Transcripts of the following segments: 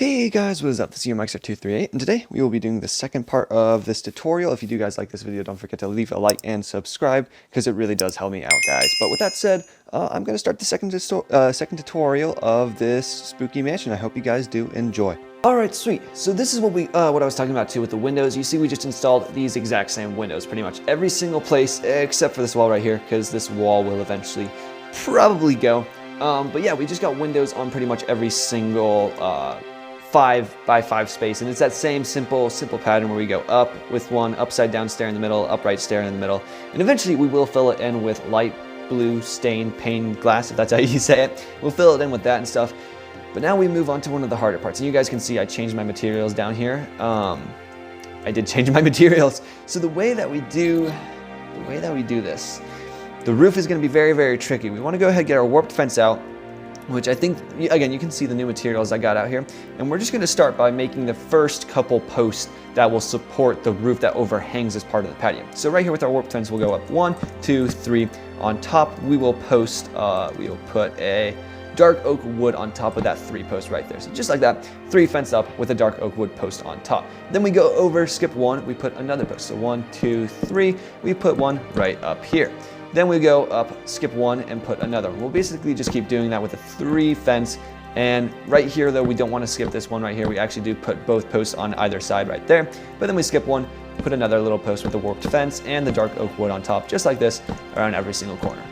Hey guys, what is up? This is your Mixer238, and today we will be doing the second part of this tutorial. If you do guys like this video, don't forget to leave a like and subscribe, because it really does help me out, guys. But with that said, I'm going to start the second tutorial of this spooky mansion. I hope you guys do enjoy. Alright, sweet. So this is what I was talking about too with the windows. You see we just installed these exact same windows, pretty much every single place except for this wall right here, because this wall will eventually probably go. But yeah, we just got windows on pretty much every single 5x5 space, and it's that same simple pattern where we go up with one upside down stair in the middle, upright stair in the middle, and eventually we will fill it in with light blue stained pane glass, if that's how you say it. We'll fill it in with that and stuff. But now we move on to one of the harder parts, and you guys can see I changed my materials down here. I did change my materials. So the way that we do this, the roof is going to be very, very tricky. We want to go ahead and get our warped fence out, which I think, again, you can see the new materials I got out here. And we're just going to start by making the first couple posts that will support the roof that overhangs this part of the patio. So right here with our warped fence, we'll go up 1, 2, 3. On top, we will post, we will put a dark oak wood on top of that 3 posts right there. So just like that, 3 fence up with a dark oak wood post on top. Then we go over, skip 1, we put another post. So 1, 2, 3, we put one right up here. Then we go up, skip 1, and put another. We'll basically just keep doing that with a 3 fence. And right here, though, we don't want to skip this one right here. We actually do put both posts on either side right there. But then we skip 1, put another little post with the warped fence and the dark oak wood on top, just like this, around every single corner.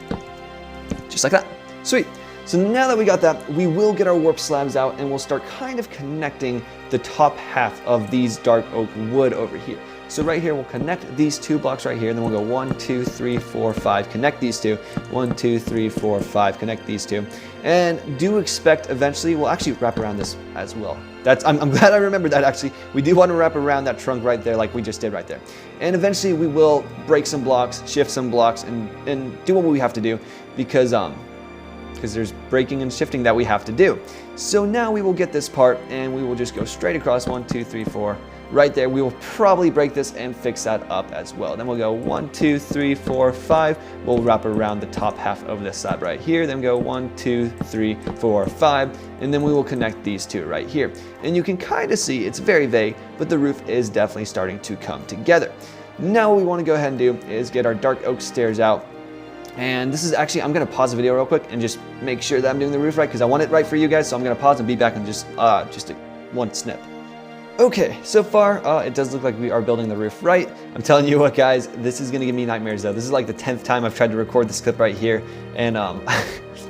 Just like that. Sweet. So now that we got that, we will get our warp slabs out and we'll start kind of connecting the top half of these dark oak wood over here. So right here, we'll connect these 2 blocks right here, and then we'll go 1, 2, 3, 4, 5, connect these 2. 1, 2, 3, 4, 5, connect these 2. And do expect eventually, we'll actually wrap around this as well. I'm glad I remembered that actually. We do want to wrap around that trunk right there like we just did right there. And eventually we will break some blocks, shift some blocks, and do what we have to do because there's breaking and shifting that we have to do. So now we will get this part and we will just go straight across 1, 2, 3, 4. Right there, we will probably break this and fix that up as well. Then we'll go 1, 2, 3, 4, 5. We'll wrap around the top half of this slab right here. Then go 1, 2, 3, 4, 5. And then we will connect these 2 right here. And you can kind of see, it's very vague, but the roof is definitely starting to come together. Now what we want to go ahead and do is get our dark oak stairs out. And this is actually, I'm going to pause the video real quick and just make sure that I'm doing the roof right because I want it right for you guys. So I'm going to pause and be back in just one snip. Okay, so far it does look like we are building the roof right. I'm telling you what, guys, this is gonna give me nightmares though. This is like the 10th time I've tried to record this clip right here, and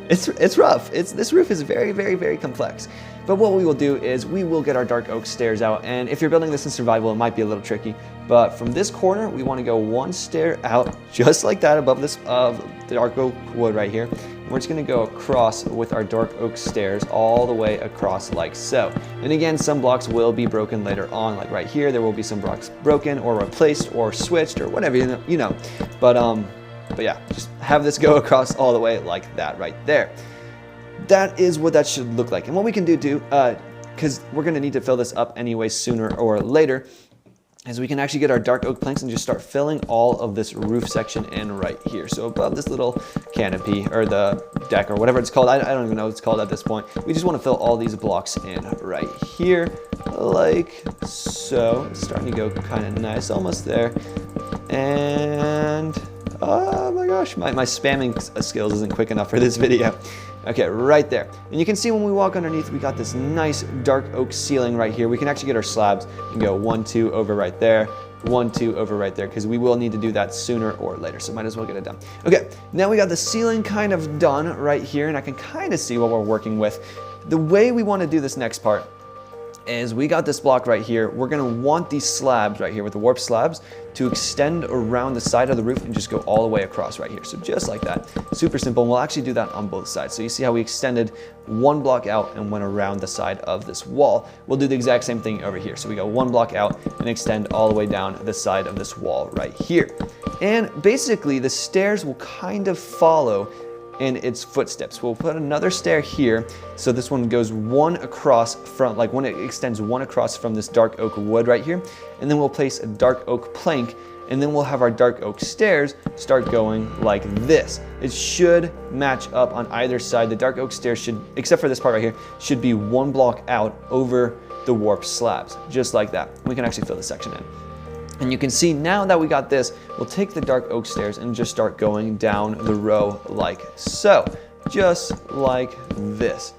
it's rough. This roof is very, very, very complex. But what we will do is we will get our dark oak stairs out, and if you're building this in survival, it might be a little tricky. But from this corner, we want to go 1 stair out, just like that, above this the dark oak wood right here. And we're just going to go across with our dark oak stairs all the way across like so. And again, some blocks will be broken later on, like right here. There will be some blocks broken or replaced or switched or whatever, you know. But yeah, just have this go across all the way like that right there. That is what that should look like. And what we can do too, because we're going to need to fill this up anyway sooner or later, is we can actually get our dark oak planks and just start filling all of this roof section in right here. So above this little canopy or the deck or whatever it's called, I don't even know what it's called at this point. We just want to fill all these blocks in right here like so. It's starting to go kind of nice, almost there. And oh my gosh, my spamming skills isn't quick enough for this video. Okay, right there. And you can see when we walk underneath, we got this nice dark oak ceiling right here. We can actually get our slabs and go 1, 2 over right there, 1, 2 over right there, because we will need to do that sooner or later, so might as well get it done. Okay, now we got the ceiling kind of done right here, and I can kind of see what we're working with. The way we want to do this next part is we got this block right here. We're going to want these slabs right here with the warp slabs to extend around the side of the roof and just go all the way across right here. So just like that, super simple. And we'll actually do that on both sides. So you see how we extended 1 block out and went around the side of this wall. We'll do the exact same thing over here. So we go 1 block out and extend all the way down the side of this wall right here. And basically the stairs will kind of follow in its footsteps. We'll put another stair here, so this one goes one across from, like one, it extends one across from this dark oak wood right here, and then we'll place a dark oak plank, and then we'll have our dark oak stairs start going like this. It should match up on either side. The dark oak stairs should, except for this part right here, should be one block out over the warped slabs, just like that. We can actually fill this section in. And you can see now that we got this, we'll take the dark oak stairs and just start going down the row like so, just like this.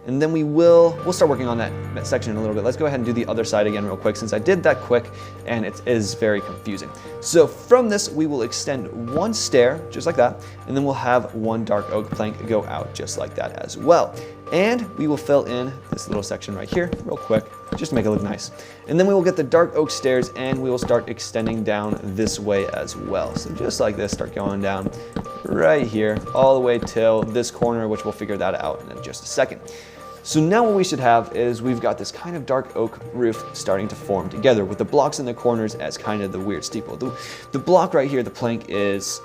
And then we'll start working on that section in a little bit. Let's go ahead and do the other side again real quick, since I did that quick and it is very confusing. So from this, we will extend one stair, just like that, and then we'll have one dark oak plank go out just like that as well. And we will fill in this little section right here real quick, just to make it look nice. And then we will get the dark oak stairs and we will start extending down this way as well. So just like this, start going down right here, all the way till this corner, which we'll figure that out in just a second. So now what we should have is we've got this kind of dark oak roof starting to form together with the blocks in the corners as kind of the weird steeple. The block right here, the plank is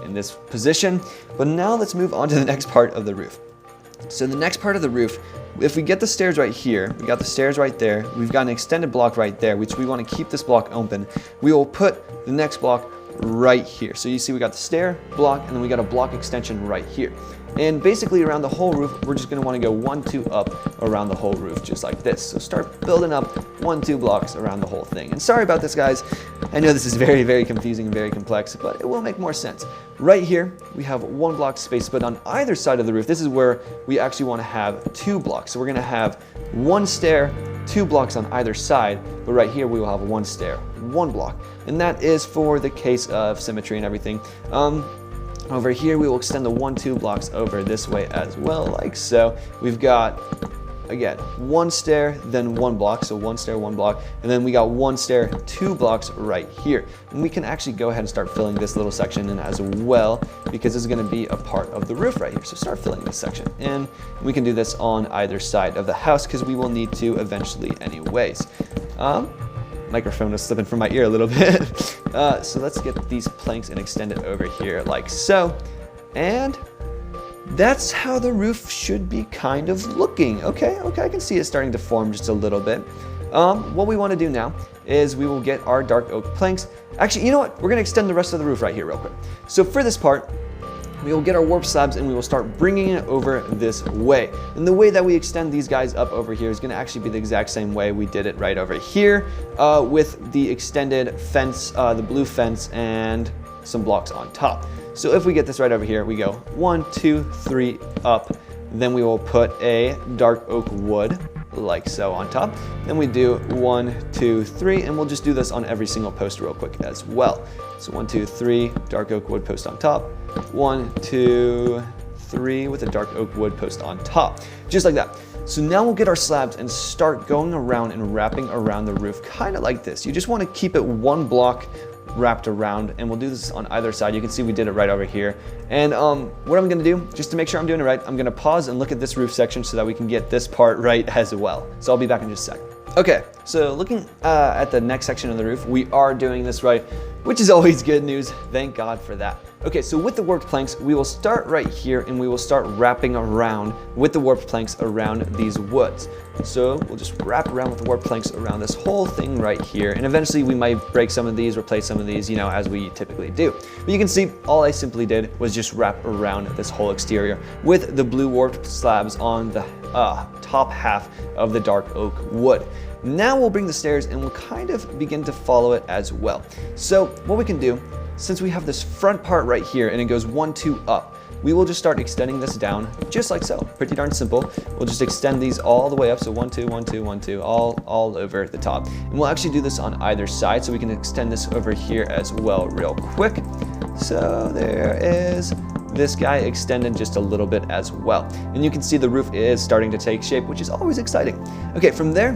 in this position, but now let's move on to the next part of the roof. So the next part of the roof, if we get the stairs right here, we got the stairs right there, we've got an extended block right there, which we want to keep this block open, we will put the next block right here. So you see we got the stair, block, and then we got a block extension right here. And basically around the whole roof, we're just going to want to go 1, 2 up around the whole roof, just like this. So start building up 1, 2 blocks around the whole thing. And sorry about this, guys. I know this is very, very confusing and very complex, but it will make more sense. Right here, we have 1 block space, but on either side of the roof, this is where we actually want to have 2 blocks. So we're going to have 1 stair, 2 blocks on either side, but right here we will have 1 stair, 1 block. And that is for the case of symmetry and everything. Over here, we will extend the 1, 2 blocks over this way as well, like so. We've got, again, 1 stair, then 1 block, so 1 stair, 1 block, and then we got 1 stair, 2 blocks right here. And we can actually go ahead and start filling this little section in as well, because this is going to be a part of the roof right here. So start filling this section in. We can do this on either side of the house, because we will need to eventually anyways. Microphone is slipping from my ear a little bit. So let's get these planks and extend it over here like so. And that's how the roof should be kind of looking. Okay, I can see it starting to form just a little bit. What we want to do now is we will get our dark oak planks. Actually, you know what? We're going to extend the rest of the roof right here real quick. So for this part, we will get our warp slabs and we will start bringing it over this way. And the way that we extend these guys up over here is going to actually be the exact same way we did it right over here with the extended fence, the blue fence, and some blocks on top. So if we get this right over here, we go 1, 2, 3 up. Then we will put a dark oak wood like so on top. Then we do 1, 2, 3, and we'll just do this on every single post real quick as well. So 1, 2, 3, dark oak wood post on top. 1, 2, 3 with a dark oak wood post on top, just like that. So now we'll get our slabs and start going around and wrapping around the roof, kind of like this. You just want to keep it 1 block wrapped around, and we'll do this on either side. You can see we did it right over here. And what I'm going to do, just to make sure I'm doing it right, I'm going to pause and look at this roof section so that we can get this part right as well. So I'll be back in just a sec. Okay, so looking at the next section of the roof, we are doing this right, which is always good news. Thank God for that. Okay, so with the warped planks, we will start right here and we will start wrapping around with the warped planks around these woods. So we'll just wrap around with the warped planks around this whole thing right here. And eventually we might break some of these, replace some of these, you know, as we typically do. But you can see all I simply did was just wrap around this whole exterior with the blue warped slabs on the top half of the dark oak wood. Now we'll bring the stairs and we'll kind of begin to follow it as well. So what we can do, since we have this front part right here and it goes 1, 2 up, we will just start extending this down just like so. Pretty darn simple. We'll just extend these all the way up. So 1, 2, 1, 2, 1, 2, all over the top. And we'll actually do this on either side, so we can extend this over here as well real quick. So there is this guy extended just a little bit as well. And you can see the roof is starting to take shape, which is always exciting. Okay, from there,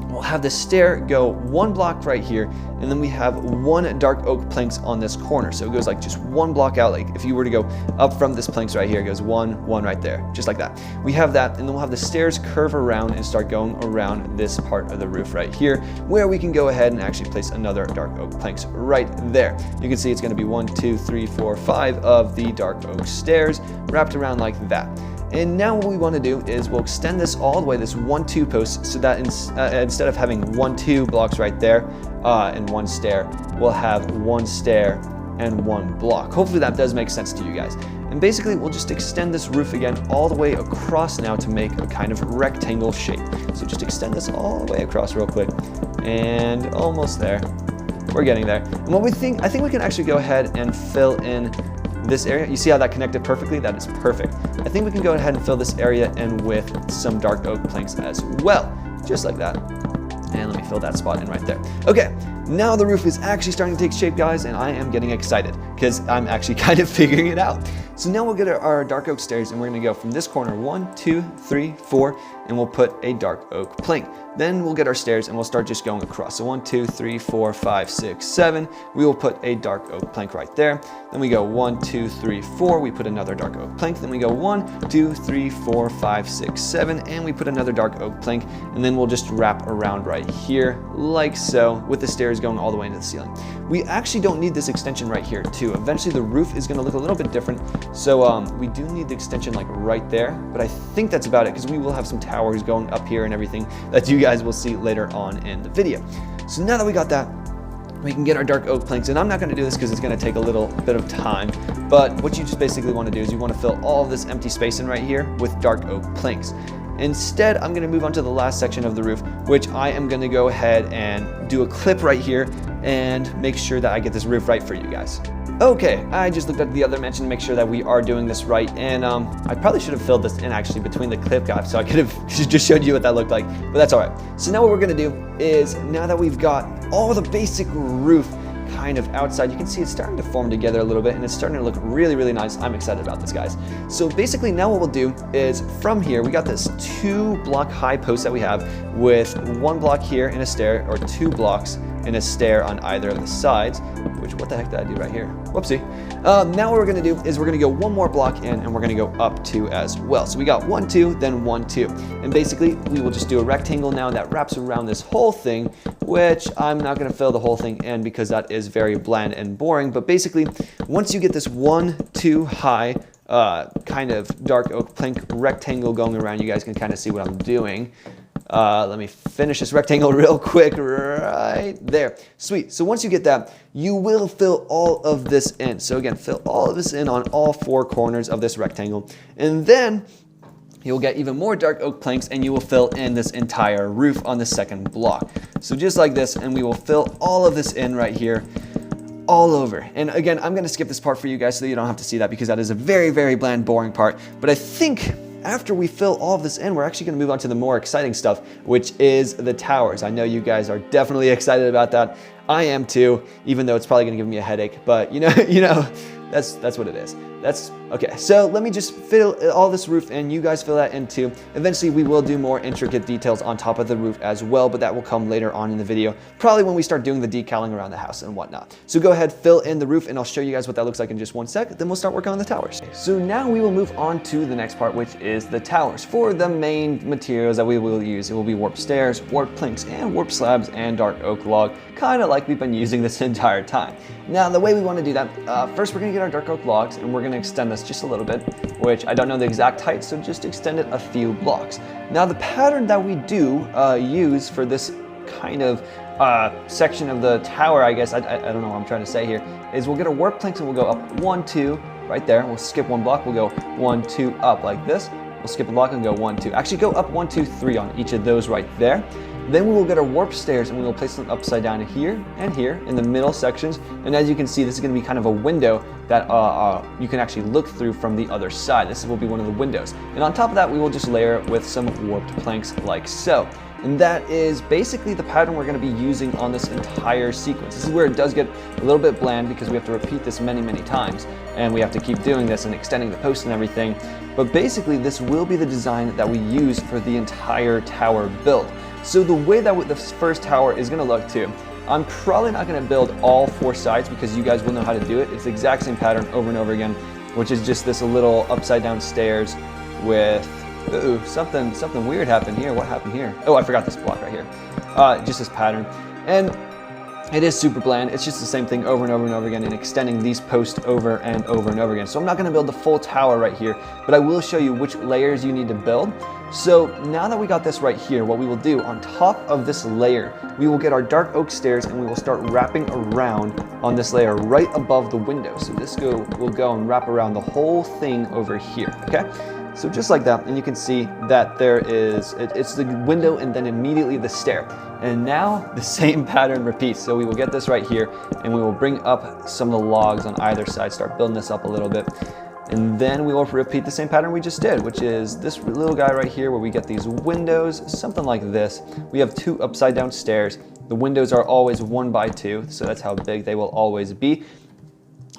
we'll have the stair go 1 block right here, and then we have 1 dark oak planks on this corner. So it goes like just 1 block out. Like if you were to go up from this planks right here, it goes 1, 1 right there, just like that. We have that, and then we'll have the stairs curve around and start going around this part of the roof right here, where we can go ahead and actually place another dark oak planks right there. You can see it's going to be 1, 2, 3, 4, 5 of the dark oak stairs wrapped around like that. And now what we want to do is we'll extend this all the way, this 1, 2 post, so that instead of having 1, 2 blocks right there and 1 stair, we'll have 1 stair and 1 block. Hopefully that does make sense to you guys. And basically we'll just extend this roof again all the way across now to make a kind of rectangle shape. So just extend this all the way across real quick, and almost there. We're getting there. And what I think we can actually go ahead and fill in this area. You see how that connected perfectly? That is perfect. I think we can go ahead and fill this area in with some dark oak planks as well, just like that. And let me fill that spot in right there. Okay, now the roof is actually starting to take shape, guys, and I am getting excited because I'm actually kind of figuring it out. So now we'll get our dark oak stairs, and we're gonna go from this corner 1, 2, 3, 4, and we'll put a dark oak plank. Then we'll get our stairs and we'll start just going across. So 1, 2, 3, 4, 5, 6, 7. We will put a dark oak plank right there. Then we go 1, 2, 3, 4. We put another dark oak plank. Then we go 1, 2, 3, 4, 5, 6, 7, and we put another dark oak plank. And then we'll just wrap around right here like so, with the stairs going all the way into the ceiling. We actually don't need this extension right here too. Eventually the roof is going to look a little bit different. So we do need the extension like right there, but I think that's about it because we will have some towers going up here and everything that you guys will see later on in the video. So now that we got that, we can get our dark oak planks, and I'm not going to do this because it's going to take a little bit of time, but what you just basically want to do is you want to fill all of this empty space in right here with dark oak planks. Instead, I'm going to move on to the last section of the roof, which I am going to go ahead and do a clip right here and make sure that I get this roof right for you guys. Okay, I just looked at the other dimension to make sure that we are doing this right, and I probably should have filled this in actually between the clip gaps, so I could have just showed you what that looked like, but that's all right. So now what we're going to do is, now that we've got all the basic roof kind of outside, you can see it's starting to form together a little bit, and it's starting to look really, really nice. I'm excited about this, guys. So basically now what we'll do is, from here, we got this 2 block high post that we have with 1 block here and a stair, or 2 blocks and a stair on either of the sides, which, what the heck did I do right here? Whoopsie. Now what we're gonna do is we're gonna go 1 more block in, and we're gonna go up 2 as well. So we got 1, 2, then 1, 2. And basically we will just do a rectangle now that wraps around this whole thing, which I'm not gonna fill the whole thing in because that is very bland and boring. But basically, once you get this 1, 2 high kind of dark oak plank rectangle going around, you guys can kind of see what I'm doing. Let me finish this rectangle real quick right there. Sweet. So once you get that, you will fill all of this in. So again, fill all of this in on all 4 corners of this rectangle. And then you'll get even more dark oak planks, and you will fill in this entire roof on the second block. So just like this, and we will fill all of this in right here, all over. And again, I'm going to skip this part for you guys so that you don't have to see that, because that is a very, very bland, boring part. But I think after we fill all of this in, we're actually going to move on to the more exciting stuff, which is the towers. I know you guys are definitely excited about that. I am too, even though it's probably going to give me a headache. But you know, that's what it is. That's okay. So let me just fill all this roof in. You guys fill that in too. Eventually, we will do more intricate details on top of the roof as well, but that will come later on in the video, probably when we start doing the decaling around the house and whatnot. So go ahead, fill in the roof, and I'll show you guys what that looks like in just 1 sec. Then we'll start working on the towers. So now we will move on to the next part, which is the towers. For the main materials that we will use, it will be warp stairs, warp planks, and warp slabs, and dark oak log, kind of like we've been using this entire time. Now, the way we want to do that, first we're going to get our dark oak logs, and we're going to extend this just a little bit, which I don't know the exact height, so just extend it a few blocks. Now, the pattern that we do use for this kind of section of the tower, I guess, I don't know what I'm trying to say here, is we'll get our warp planks and we'll go up 1, 2, right there. We'll skip 1 block, we'll go 1, 2, up like this. We'll skip a block and go 1, 2. Actually, go up 1, 2, 3 on each of those right there. Then we will get our warp stairs, and we will place them upside down here and here in the middle sections. And as you can see, this is going to be kind of a window that you can actually look through from the other side. This will be one of the windows. And on top of that, we will just layer it with some warped planks like so. And that is basically the pattern we're going to be using on this entire sequence. This is where it does get a little bit bland because we have to repeat this many, many times. And we have to keep doing this and extending the posts and everything. But basically, this will be the design that we use for the entire tower build. So the way that this first tower is gonna look too, I'm probably not gonna build all 4 sides because you guys will know how to do it. It's the exact same pattern over and over again, which is just this little upside down stairs with, ooh, something weird happened here. What happened here? Oh, I forgot this block right here. Just this pattern. And it is super bland. It's just the same thing over and over and over again and extending these posts over and over and over again. So I'm not gonna build the full tower right here, but I will show you which layers you need to build. So now that we got this right here, what we will do on top of this layer, we will get our dark oak stairs and we will start wrapping around on this layer right above the window. So this will go and wrap around the whole thing over here, okay? So just like that, and you can see that it's the window and then immediately the stair. And now the same pattern repeats. So we will get this right here and we will bring up some of the logs on either side, start building this up a little bit. And then we will repeat the same pattern we just did, which is this little guy right here where we get these windows, something like this. We have 2 upside down stairs. The windows are always 1 by 2, so that's how big they will always be.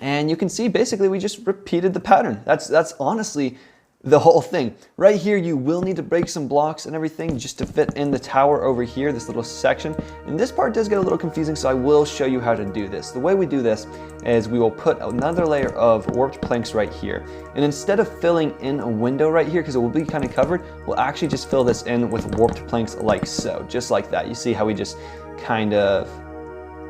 And you can see basically we just repeated the pattern. That's honestly the whole thing. Right here, you will need to break some blocks and everything just to fit in the tower over here, this little section. And this part does get a little confusing, so I will show you how to do this. The way we do this is we will put another layer of warped planks right here. And instead of filling in a window right here, because it will be kind of covered, we'll actually just fill this in with warped planks like so, just like that. You see how we just kind of,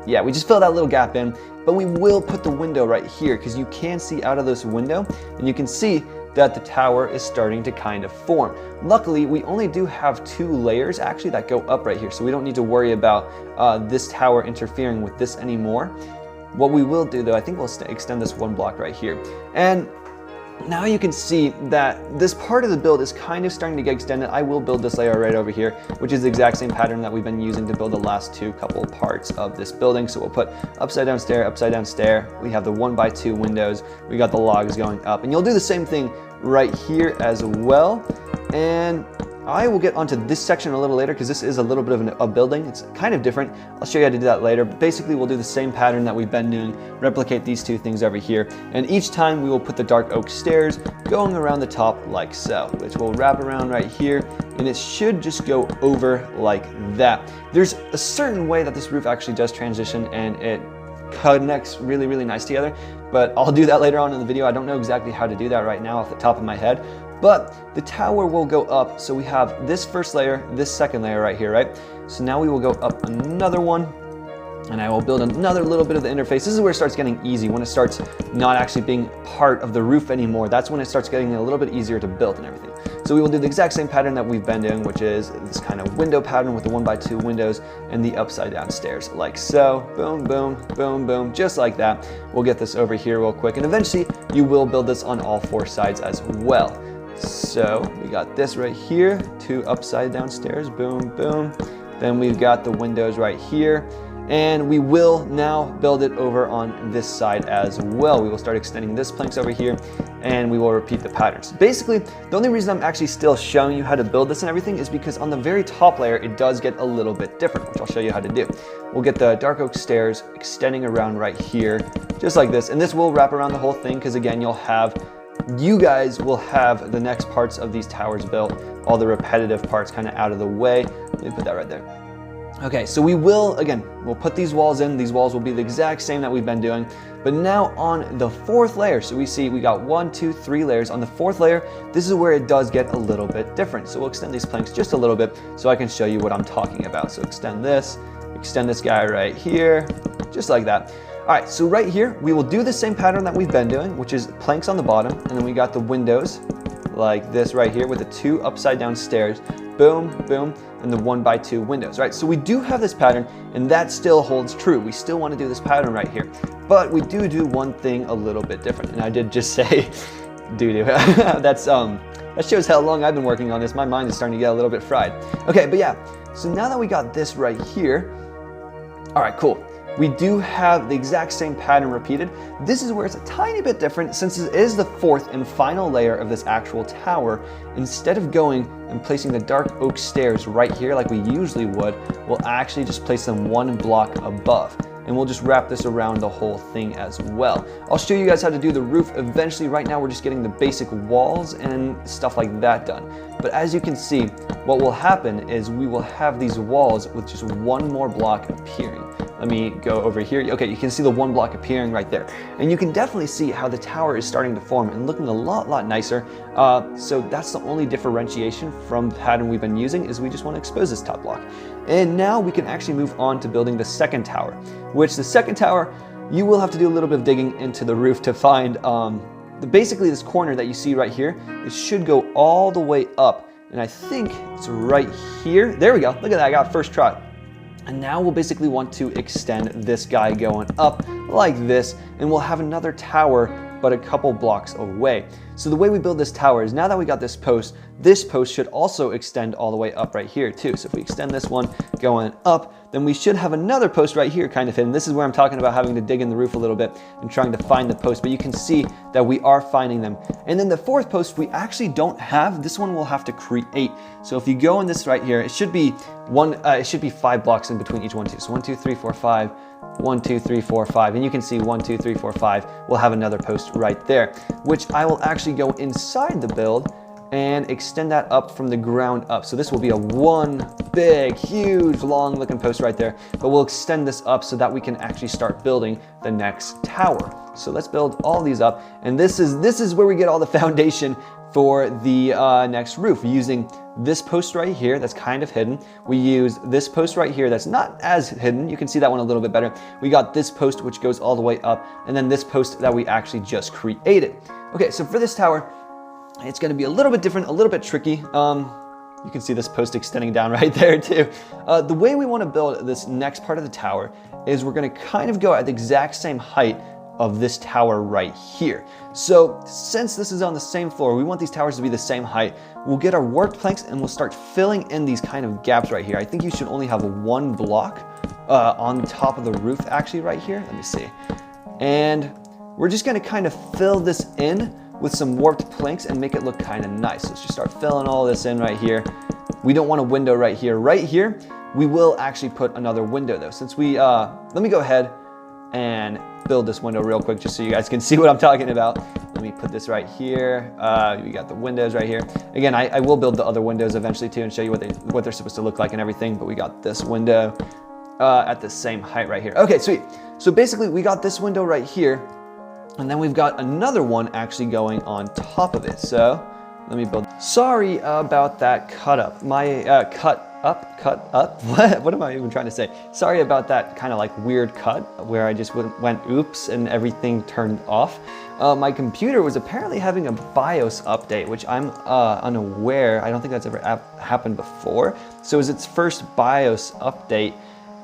yeah, we just fill that little gap in, but we will put the window right here because you can see out of this window and you can see that the tower is starting to kind of form. Luckily, we only do have 2 layers actually that go up right here, so we don't need to worry about this tower interfering with this anymore. What we will do though, I think we'll extend this 1 block right here. And now you can see that this part of the build is kind of starting to get extended. I will build this layer right over here, which is the exact same pattern that we've been using to build the last 2 couple parts of this building. So we'll put upside down stair. We have the 1 by 2 windows. We got the logs going up, and you'll do the same thing right here as well. And I will get onto this section a little later because this is a little bit of a building. It's kind of different. I'll show you how to do that later. But basically, we'll do the same pattern that we've been doing, replicate these 2 things over here. And each time we will put the dark oak stairs going around the top like so, which will wrap around right here. And it should just go over like that. There's a certain way that this roof actually does transition and it connects really, really nice together. But I'll do that later on in the video. I don't know exactly how to do that right now off the top of my head. But the tower will go up, so we have this first layer, this second layer right here, right? So now we will go up another one, and I will build another little bit of the interface. This is where it starts getting easy, when it starts not actually being part of the roof anymore. That's when it starts getting a little bit easier to build and everything. So we will do the exact same pattern that we've been doing, which is this kind of window pattern with the 1 by 2 windows and the upside down stairs, like so. Boom, boom, boom, boom, just like that. We'll get this over here real quick, and eventually you will build this on all 4 sides as well. So we got this right here, 2 upside down stairs, boom, boom. Then we've got the windows right here. And we will now build it over on this side as well. We will start extending this planks over here and we will repeat the patterns. Basically, the only reason I'm actually still showing you how to build this and everything is because on the very top layer, it does get a little bit different, which I'll show you how to do. We'll get the dark oak stairs extending around right here, just like this. And this will wrap around the whole thing because again, you guys will have the next parts of these towers built, all the repetitive parts kind of out of the way. Let me put that right there. Okay, so we'll put these walls in. These walls will be the exact same that we've been doing, but now on the 4th layer. So we got 1, 2, 3 layers. On the 4th layer, this is where it does get a little bit different. So we'll extend these planks just a little bit so I can show you what I'm talking about. So extend this guy right here, just like that. All right, so right here, we will do the same pattern that we've been doing, which is planks on the bottom, and then we got the windows like this right here with the 2 upside down stairs, boom, boom, and the 1 by 2 windows, right? So we do have this pattern, and that still holds true. We still want to do this pattern right here, but we do one thing a little bit different, and I did just say do. That shows how long I've been working on this. My mind is starting to get a little bit fried. Okay, but yeah, so now that we got this right here, all right, cool. We do have the exact same pattern repeated. This is where it's a tiny bit different since it is the 4th and final layer of this actual tower. Instead of going and placing the dark oak stairs right here like we usually would, we'll actually just place them 1 block above. and we'll just wrap this around the whole thing as well. I'll show you guys how to do the roof eventually. Right now we're just getting the basic walls and stuff like that done. But as you can see, what will happen is we will have these walls with just one more block appearing. Let me go over here. Okay, you can see the one block appearing right there. And you can definitely see how the tower is starting to form and looking a lot nicer. So that's the only differentiation from the pattern we've been using, is we just want to expose this top block. And now we can actually move on to building the second tower, which the second tower, you will have to do a little bit of digging into the roof to find basically this corner that you see right here. It should go all the way up. And I think it's right here. There we go. Look at that. I got first try. And now we'll basically want to extend this guy going up like this, and we'll have another tower but a couple blocks away. So the way we build this tower is, now that we got this post should also extend all the way up right here too. So if we extend this one going up, then we should have another post right here kind of hidden. This is where I'm talking about having to dig in the roof a little bit and trying to find the post, but you can see that we are finding them. And then the fourth post we actually don't have. This one we'll have to create. So if you go in this right here, it should be 5 blocks in between each one too. So 1, 2, 3, 4, 5. 1, 2, 3, 4, 5, and you can see 1, 2, 3, 4, 5. We'll have another post right there, which I will actually go inside the build and extend that up from the ground up. So this will be a one big, huge, long looking post right there, but we'll extend this up so that we can actually start building the next tower. So let's build all these up, and this is where we get all the foundation for the next roof, using this post right here that's kind of hidden. We use this post right here that's not as hidden. You can see that one a little bit better. We got this post which goes all the way up, and then this post that we actually just created. Okay, so for this tower, it's going to be a little bit different, a little bit tricky. You can see this post extending down right there too. The way we want to build this next part of the tower is we're going to kind of go at the exact same height of this tower right here. So since this is on the same floor, we want these towers to be the same height. We'll get our warped planks and we'll start filling in these kind of gaps right here. I think you should only have one block on top of the roof actually right here. Let me see. And we're just gonna kind of fill this in with some warped planks and make it look kind of nice. Let's just start filling all this in right here. We don't want a window right here. Right here, we will actually put another window though. Since we, let me go ahead and build this window real quick just so you guys can see what I'm talking about. Let me put this right here. We got the windows right here. Again, I will build the other windows eventually too and show you what they're supposed to look like and everything, but we got this window at the same height right here. Okay, sweet. So basically we got this window right here, and then we've got another one actually going on top of it. So let me build. Sorry about that cut up. My cut up. What am I even trying to say? Sorry about that kind of like weird cut where I just went oops and everything turned off. My computer was apparently having a BIOS update, which I'm unaware. I don't think that's ever happened before. So it was its first BIOS update,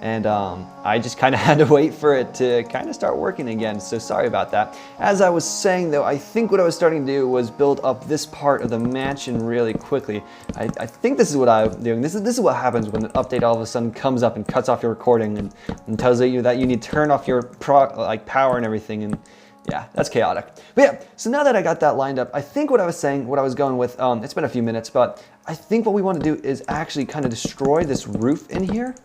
and I just kind of had to wait for it to kind of start working again, so sorry about that. As I was saying though, I think what I was starting to do was build up this part of the mansion really quickly. I think this is what I'm doing. This is what happens when an update all of a sudden comes up and cuts off your recording and tells you that you need to turn off your power and everything, and yeah, that's chaotic. But yeah, so now that I got that lined up, I think what I was saying, what I was going with, it's been a few minutes, but I think what we want to do is actually kind of destroy this roof in here.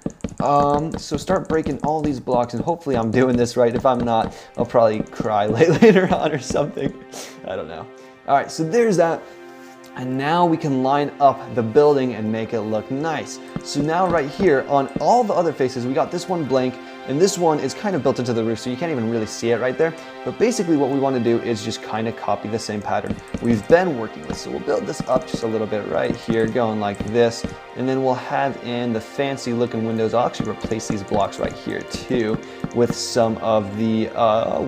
So start breaking all these blocks, and hopefully I'm doing this right. If I'm not, I'll probably cry later on or something. I don't know. All right, so there's that. And now we can line up the building and make it look nice. So now right here on all the other faces, we got this one blank, and this one is kind of built into the roof, so you can't even really see it right there. But basically what we want to do is just kind of copy the same pattern we've been working with. So we'll build this up just a little bit right here, going like this, and then we'll have in the fancy looking windows. I'll actually replace these blocks right here too with some of the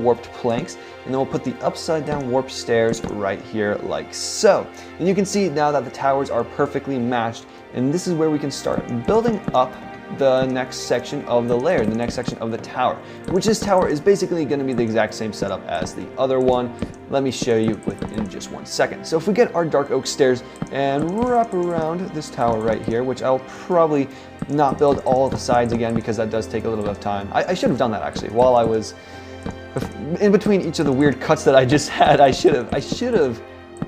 warped planks, and then we'll put the upside down warped stairs right here like so. And you can see now that the towers are perfectly matched, and this is where we can start building up the next section of the layer, the next section of the tower, which this tower is basically going to be the exact same setup as the other one. Let me show you in just 1 second. So if we get our dark oak stairs and wrap around this tower right here, which I'll probably not build all of the sides again because that does take a little bit of time. I should have done that actually while I was in between each of the weird cuts that I just had. I should have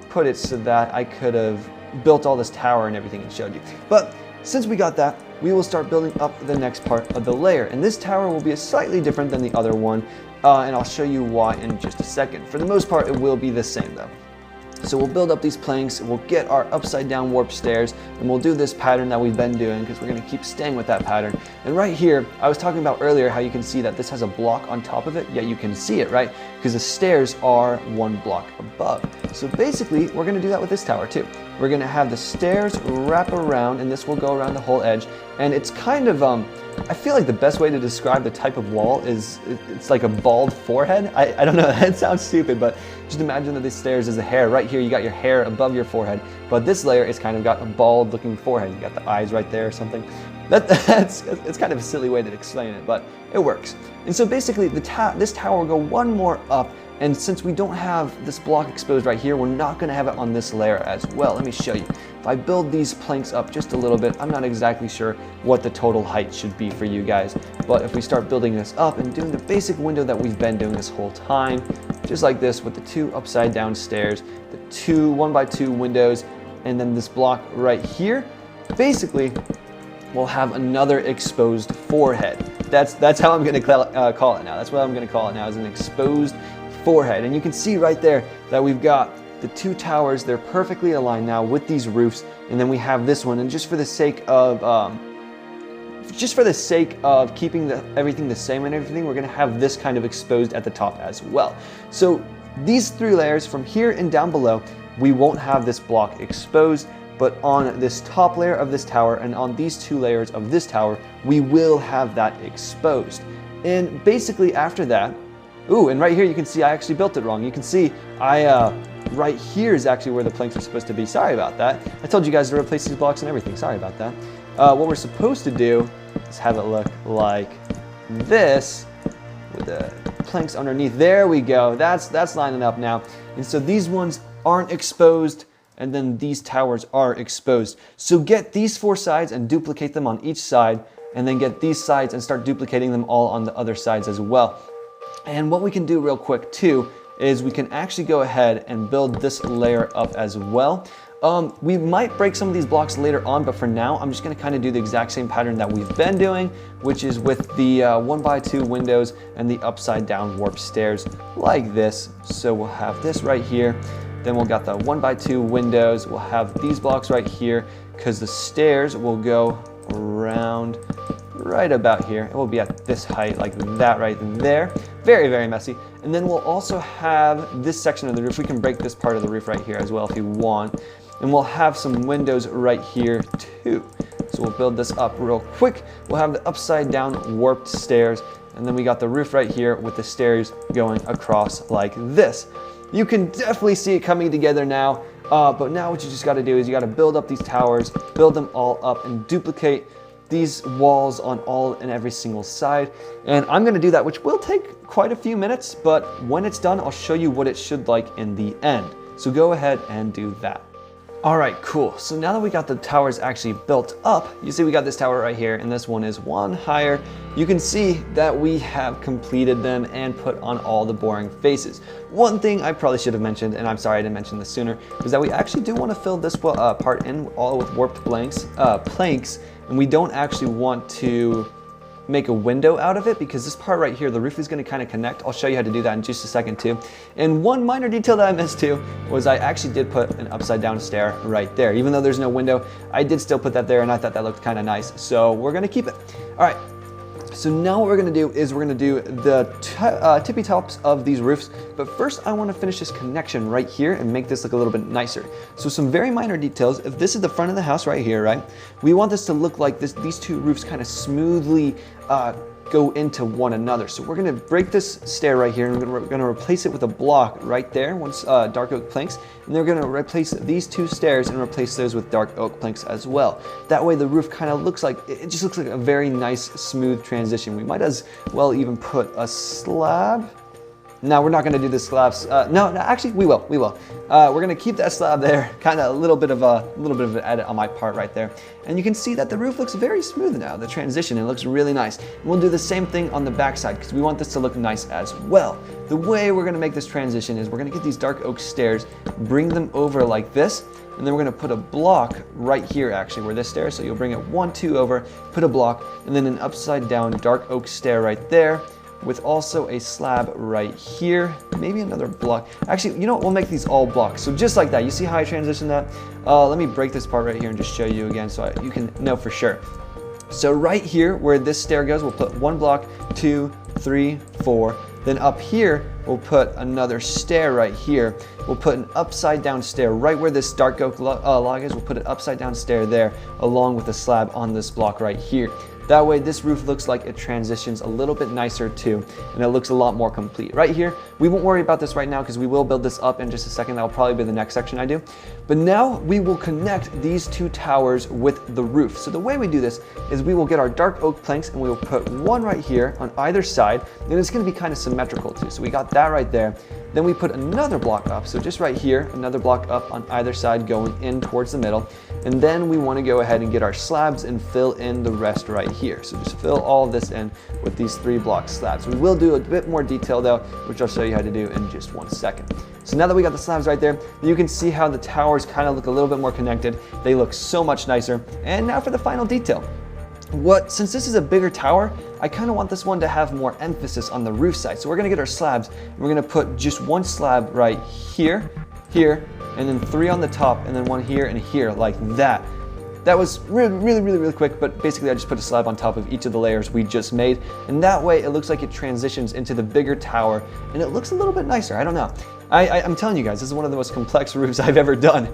put it so that I could have built all this tower and everything and showed you. But since we got that, we will start building up the next part of the layer. And this tower will be slightly different than the other one, and I'll show you why in just a second. For the most part, it will be the same though. So we'll build up these planks, we'll get our upside down warp stairs, and we'll do this pattern that we've been doing because we're going to keep staying with that pattern. And right here, I was talking about earlier how you can see that this has a block on top of it, yet you can see it, right? Because the stairs are one block above. So basically, we're going to do that with this tower too. We're going to have the stairs wrap around, and this will go around the whole edge. And it's kind of, I feel like the best way to describe the type of wall is it's like a bald forehead. I don't know, that sounds stupid, but just imagine that this stairs is a hair. Right here, you got your hair above your forehead, but this layer is kind of got a bald looking forehead. You got the eyes right there or something. It's kind of a silly way to explain it, but it works. And so basically, this tower will go one more up. And since we don't have this block exposed right here, we're not going to have it on this layer as well. Let me show you. If I build these planks up just a little bit, I'm not exactly sure what the total height should be for you guys. But if we start building this up and doing the basic window that we've been doing this whole time, just like this with the 2 upside down stairs, the 2 1x2 windows, and then this block right here, basically we'll have another exposed forehead. That's how I'm going to call it now. That's what I'm going to call it now, is an exposed forehead. And you can see right there that we've got the 2 towers. They're perfectly aligned now with these roofs, and then we have this one. And just for the sake of keeping everything the same and everything, we're going to have this kind of exposed at the top as well. So these 3 layers from here and down below, we won't have this block exposed, but on this top layer of this tower and on these 2 layers of this tower, we will have that exposed. And basically after that, ooh, and right here you can see I actually built it wrong. You can see right here is actually where the planks are supposed to be. Sorry about that. I told you guys to replace these blocks and everything. Sorry about that. What we're supposed to do is have it look like this with the planks underneath. There we go. That's lining up now. And so these ones aren't exposed, and then these towers are exposed. So get these 4 sides and duplicate them on each side, and then get these sides and start duplicating them all on the other sides as well. And what we can do real quick too is we can actually go ahead and build this layer up as well. We might break some of these blocks later on, but for now I'm just going to kind of do the exact same pattern that we've been doing, which is with the 1x2 windows and the upside down warp stairs like this. So we'll have this right here, then we'll got the 1x2 windows, we'll have these blocks right here because the stairs will go around right about here. It will be at this height like that right there. Very, very messy. And then we'll also have this section of the roof. We can break this part of the roof right here as well if you want. And we'll have some windows right here too. So we'll build this up real quick. We'll have the upside down warped stairs. And then we got the roof right here with the stairs going across like this. You can definitely see it coming together now. But now what you just got to do is you got to build up these towers, build them all up, and duplicate these walls on all and every single side. And I'm going to do that, which will take quite a few minutes, but when it's done, I'll show you what it should like in the end. So go ahead and do that. All right, cool. So now that we got the towers actually built up, you see we got this tower right here, and this one is one higher. You can see that we have completed them and put on all the boring faces. One thing I probably should have mentioned, and I'm sorry I didn't mention this sooner, is that we actually do want to fill this part in all with warped planks, and we don't actually want to make a window out of it because this part right here, the roof is going to kind of connect. I'll show you how to do that in just a second too. And one minor detail that I missed too was I actually did put an upside down stair right there. Even though there's no window, I did still put that there, and I thought that looked kind of nice. So we're going to keep it. All right. So now what we're going to do is we're going to do the tippy tops of these roofs. But first I want to finish this connection right here and make this look a little bit nicer. So some very minor details. If this is the front of the house right here, right? We want this to look like this. These 2 roofs kind of smoothly go into one another. So we're going to break this stair right here, and we're going to replace it with a block right there, once dark oak planks, and they're going to replace these 2 stairs and replace those with dark oak planks as well. That way the roof kind of looks like, it just looks like a very nice smooth transition. We might as well even put a slab Now we're not going to do the slabs. No, actually we will. We're going to keep that slab there. Kind of a little bit of an edit on my part right there. And you can see that the roof looks very smooth now. The transition, it looks really nice. And we'll do the same thing on the back side because we want this to look nice as well. The way we're going to make this transition is we're going to get these dark oak stairs, bring them over like this, and then we're going to put a block right here actually where this stair is. So you'll bring it 1, 2 over, put a block, and then an upside down dark oak stair right there, with also a slab right here, maybe another block. Actually, you know what, we'll make these all blocks. So just like that, you see how I transitioned that? Let me break this part right here and just show you again so you can know for sure. So right here where this stair goes, we'll put 1 block, 2, 3, 4. Then up here, we'll put another stair right here. We'll put an upside down stair right where this dark oak log is. We'll put an upside down stair there along with a slab on this block right here. That way this roof looks like it transitions a little bit nicer too, and it looks a lot more complete. Right here, we won't worry about this right now because we will build this up in just a second. That'll probably be the next section I do. But now we will connect these 2 towers with the roof. So the way we do this is we will get our dark oak planks and we will put 1 right here on either side, and it's going to be kind of symmetrical too. So we got that right there. Then we put another block up, so just right here, another block up on either side going in towards the middle. And then we want to go ahead and get our slabs and fill in the rest right here. So just fill all of this in with these 3 block slabs. We will do a bit more detail though, which I'll show you how to do in just 1 second. So now that we got the slabs right there, you can see how the towers kind of look a little bit more connected. They look so much nicer. And now for the final detail. Since this is a bigger tower, I kind of want this one to have more emphasis on the roof side. So we're going to get our slabs, and we're going to put just 1 slab right here, here, and then 3 on the top, and then 1 here and here, like that. That was really quick, but basically I just put a slab on top of each of the layers we just made, and that way it looks like it transitions into the bigger tower, and it looks a little bit nicer. I don't know. I'm telling you guys, this is one of the most complex roofs I've ever done.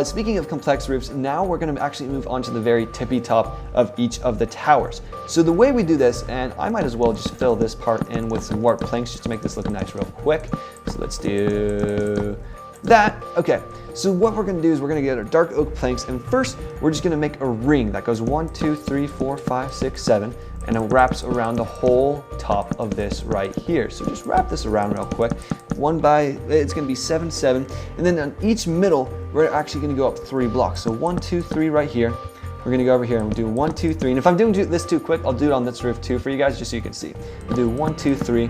Speaking of complex roofs, now we're going to actually move on to the very tippy top of each of the towers. So the way we do this, and I might as well just fill this part in with some warp planks just to make this look nice real quick. So let's do that. Okay, so what we're going to do is we're going to get our dark oak planks, and first we're just going to make a ring that goes 1, 2, 3, 4, 5, 6, 7, and it wraps around the whole top of this right here. So just wrap this around real quick. It's going to be 7, 7, and then on each middle we're actually going to go up 3 blocks. So 1, 2, 3 right here. We're going to go over here and we'll do 1, 2, 3. And if I'm doing this too quick, I'll do it on this roof too for you guys just so you can see. We'll do 1, 2, 3.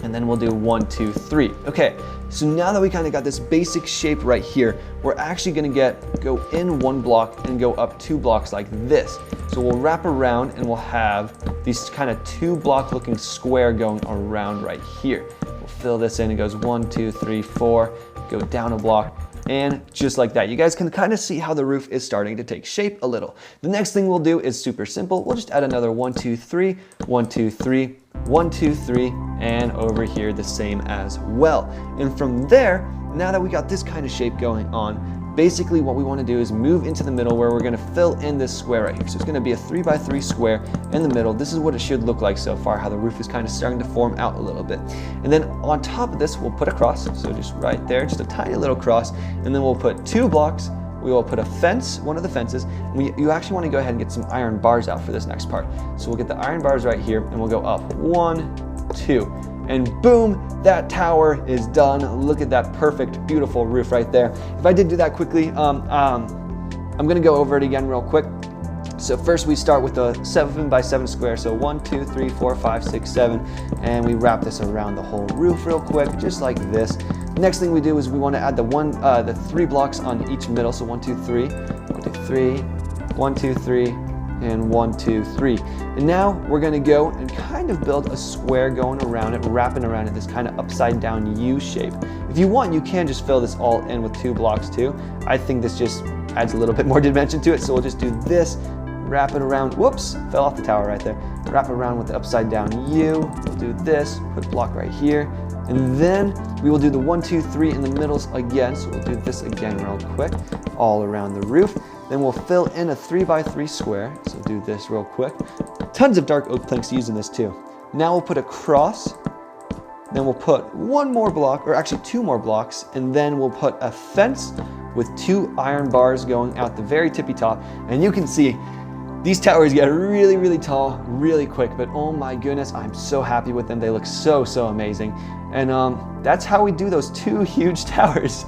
And then we'll do 1, 2, 3. Okay, so now that we kind of got this basic shape right here, we're actually going to go in 1 block and go up 2 blocks like this. So we'll wrap around and we'll have these kind of 2 block looking square going around right here. We'll fill this in. It goes 1, 2, 3, 4. Go down a block. And just like that, you guys can kind of see how the roof is starting to take shape a little. The next thing we'll do is super simple. We'll just add another 1, 2, 3, 1, 2, 3, 1, 2, 3, and over here the same as well. And from there, now that we got this kind of shape going on, basically what we want to do is move into the middle where we're going to fill in this square right here. So it's going to be a 3 by 3 square in the middle. This is what it should look like so far, how the roof is kind of starting to form out a little bit. And then on top of this, we'll put a cross. So just right there, just a tiny little cross. And then we'll put 2 blocks. We will put a fence, one of the fences. You actually want to go ahead and get some iron bars out for this next part. So we'll get the iron bars right here and we'll go up 1, 2. And boom, that tower is done. Look at that perfect, beautiful roof right there. If I did do that quickly, I'm gonna go over it again real quick. So first we start with a 7 by 7 square. So 1, 2, 3, 4, 5, 6, 7. And we wrap this around the whole roof real quick, just like this. Next thing we do is we want to add the 3 blocks on each middle. So 1, 2, 3, 1, 2, 3, 1, 2, 3, and 1, 2, 3. And now we're going to go and kind of build a square going around it, wrapping around it, this kind of upside down U shape. If you want, you can just fill this all in with 2 blocks too. I think this just adds a little bit more dimension to it. So we'll just do this, wrap it around. Whoops, fell off the tower right there. Wrap it around with the upside down U. We'll do this, put a block right here. And then we will do the 1, 2, 3 in the middles again. So we'll do this again real quick, all around the roof. Then we'll fill in a 3 by 3 square. So do this real quick. Tons of dark oak planks used in this too. Now we'll put a cross. Then we'll put 1 more block, or actually 2 more blocks. And then we'll put a fence with 2 iron bars going out the very tippy top. And you can see These towers get really, really tall, really quick, but oh my goodness, I'm so happy with them. They look so, so amazing. And that's how we do those 2 huge towers.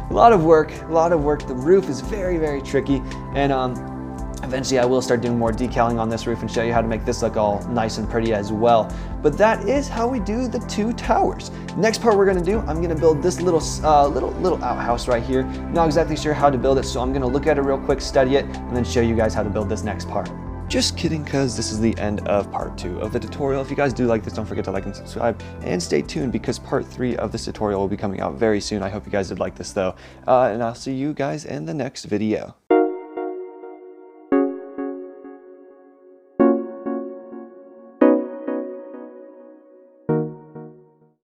A lot of work, a lot of work. The roof is very, very tricky. And eventually I will start doing more decaling on this roof and show you how to make this look all nice and pretty as well. But that is how we do the 2 towers. Next part we're gonna do, I'm gonna build this little outhouse right here. Not exactly sure how to build it, so I'm gonna look at it real quick, study it, and then show you guys how to build this next part. Just kidding, because this is the end of part 2 of the tutorial. If you guys do like this, don't forget to like and subscribe, and stay tuned because part 3 of this tutorial will be coming out very soon. I hope you guys did like this though, and I'll see you guys in the next video.